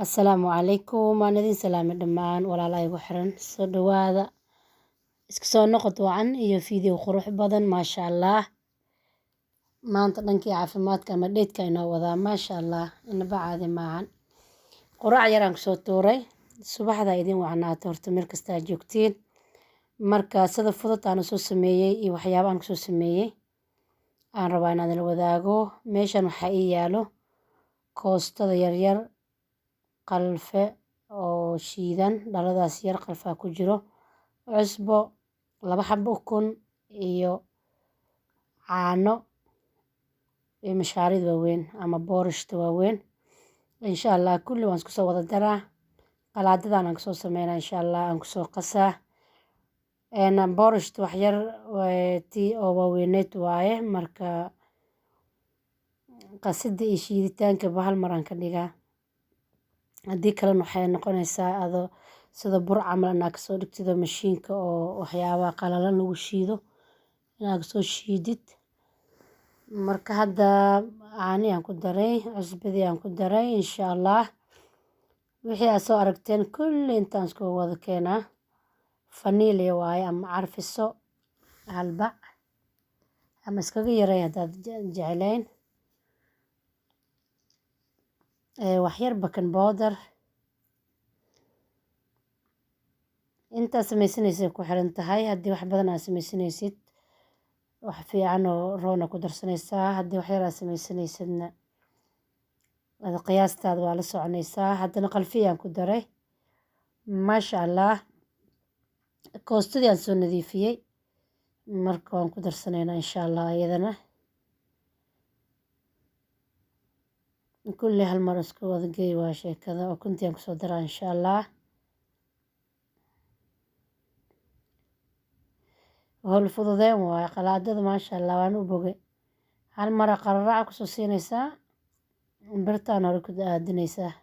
Asalaamu calaykum, waan idin salaamay dhammaan walaalahay igu xiran. Soo dhawaada, isku soo noqod wacan iyo fiideo qurux badan, maasha Allah. Maanta dhankii caafimaadka ama dheedka inoo wadaa, maasha Allah, inaba caadi maahan. Quraac yaraan kusoo tuuray, subaxda idin wacnaato horta meel kasta aad joogtiin. Marka sida fudud aan soo sameeyey iyo waxyaabo aan kusoo sameeyey aan rabaa inaan idin wadaago. Meeshan waxaa ii yaalo koostada yaryar, qalfe oo shiidan, dhaladaas yar qalfaa ku jiro, cusbo, 2 xabo ukun iyo caano iyo mashaarid waaweyn ama boorashta waaweyn. Insha Allah kulli waan isku soo wada daraa. Qalaadadan aan kusoo sameynaa insha Allah aan kusoo qasaa. Boorashta wax yar tii oo waaweyneed waaye, marka qasida iyo shiiditaanka hal mar aan ka dhigaa. Haddii kalena waxay noqonaysaa adoo sida bur camal inaad kasoo dhigtido mashiinka oo waxyaabaha qalalan lagu shiido inaad kasoo shiidid. Marka hadda caani aan ku daray, cusbadii aan ku daray insha Allah. Wixii aad soo aragteen kulli intaan isku wada keenaa. Vanilla waaye ama carfiso halbac ama iskaga yaray haddaad jeclayn. Wax yar baking powder. Inta samaysanaysid ku xiran tahay. Haddii wax badan aad samaysanaysid wax fiican oo roona ku darsanaysaa. Haddii wax yar aad samaysanaysidna qiyaastaada waa la soconaysaa. Haddana qalfiyaan ku daray, maasha Allah. Koostadii aan soo nadiifiyey marka waan ku darsanaynaa insha Allah iyadana. kulli hal mar isku wada geey waa sheekada oo kuntii aan kusoo daraa insha Allah. Hawl fududeen waaye qalaadada maasha Allah waan u bogay. Hal mar qararaca kusoo siinaysaa, birtaan hore ku aadinaysaa.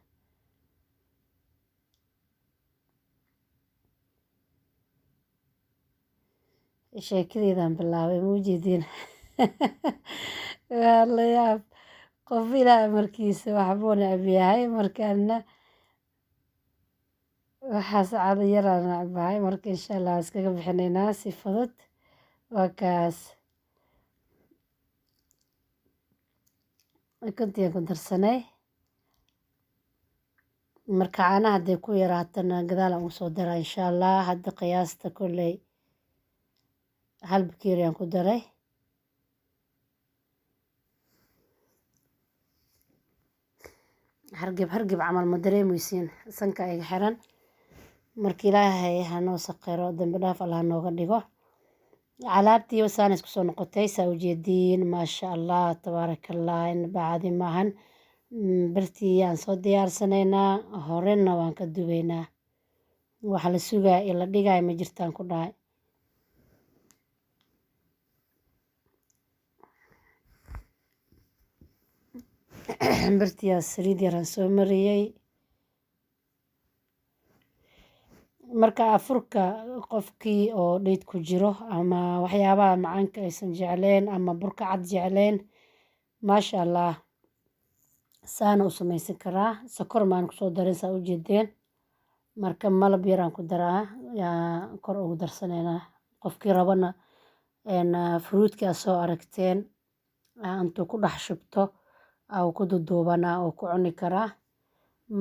Sheekadaydan bilaabay ma ujeedin. Waa la yaab. Qof ilaa markiisa waxbuu neceb yahay, markaana waxaas caado yaraan necbahay. Marka insha Allah iskaga bixinaynaa si fudud. Waa kaas kuntii aan ku darsanay. Marka caanaha hadday ku yaraatana gadaal aan usoo daraa insha Allah. Hadda qiyaasta kulley hal bakeeri aan ku daray. hargeb camal ma dareemaysiin, sanka iga xiran. Marka Ilaahay ha noo saqiro, dambi dhaaf Allah nooga dhigo. Alaabtii wasaan isku soo noqotay saa u jeediin, maasha Allah, tabaarakallah, inaba caadi maahan. Birtii aan soo diyaarsanaynaa, horena waan ka dubaynaa. Waxa la sugaa in la dhigay ma jirtaan ku dhahay. Birtii saliid yaraan soo mariyey. Marka afurka qofkii oo dheed ku jiro ama waxyaabaha macaanka aysan jecleen ama burka cad jecleen, maasha Allah, saana u samaysan karaa. Sokor maan kusoo darin saa u jeedeen. Marka malab yaraan ku daraa yaa kor ugu darsanaynaa. Qofkii rabana fruitka aad soo aragteen intuu ku dhex shubto oo ku duduubanaa oo ku cuni karaa.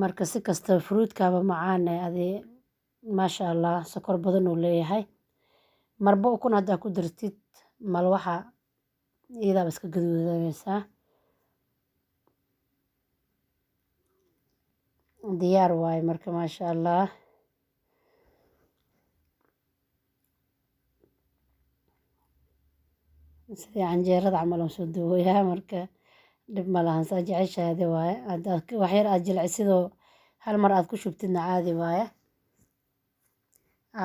Marka si kasta fruitkaaba macaan adee maasha Allah sokor badan uu leeyahay. Marba ukun haddaa ku dartid mal waxa iyadaaba iska gaduudanaysaa. Diyaar waaye marka maasha Allah. Sidii canjeerada camal aan soo duwayaa, marka dhib ma lahan saa jeceshahay waaye. Wax yar aad jilcisidoo hal mar aad ku shubtidna caadi waaye.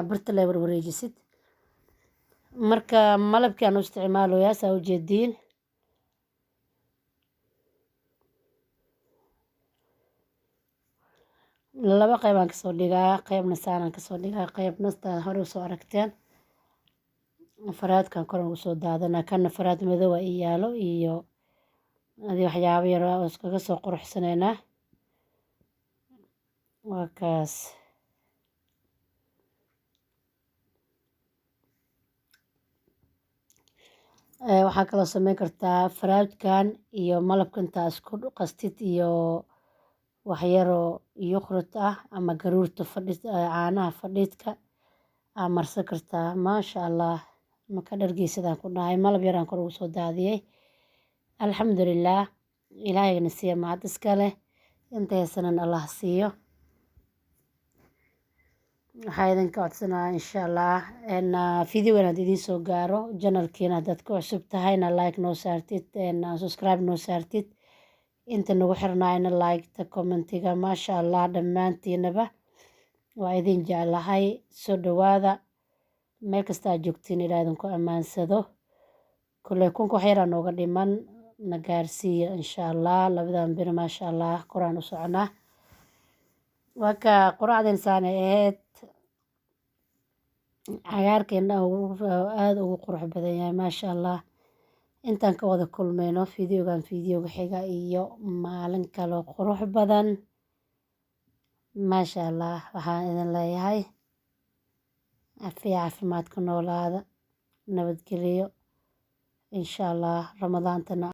Birta la wareejisid. Marka malabkii aan u isticmaalayaa saa u jeediin. Laba qayb aan kasoo dhigaa, qaybna saanaan kasoo dhigaa, qaybna sida hore u soo aragteen. Faraadkan kor ugu soo daadanaa, kana faraad madow ii yaalo iyo waxyaabo yar oo iskaga soo quruxsanaynaa. waa kaas. waxaa kaloo sameyn kartaa faraajkan iyo malabka intaa isku qastid iyo waxyaroo yuqrut ah ama garuurta caanaha fadhiidka aa marsan kartaa. maasha allah, maka dhargeysadaan ku dhahay. malab yaraan kor ugu soo daadiyey. alxamdulilaah, ilaahayna siiya mahad iska leh, inta haysanan allah siiyo. waxaa idinka codsanaya insha allah video inaad idiin soo gaaro. janalkiina haddaad ku cusub tahayna like noo saartid, subscribe noo saartid. inta nagu xirnaayna like-ta commentiga. maasha allah dhammaantiinaba waa idin jeclahay. soo dhawaada, meel kasta aad joogtiin ilaa idinku ammaansado. kulley kunka wax yaraa nooga dhiman, na gaarsiiya insha allah. labadan bir maasha allah koraan u soconaa. waa ka quraacdeen saanay ahayd. cagaarkeena aada ugu qurux badan yahay maasha allah. intaan ka wada kulmayno videogan videoga xiga iyo maalin kaloo qurux badan. maasha allah, waxaan idin leeyahay caafimaad ku noolaada, nabadgeliyo insha allah. ramadaantana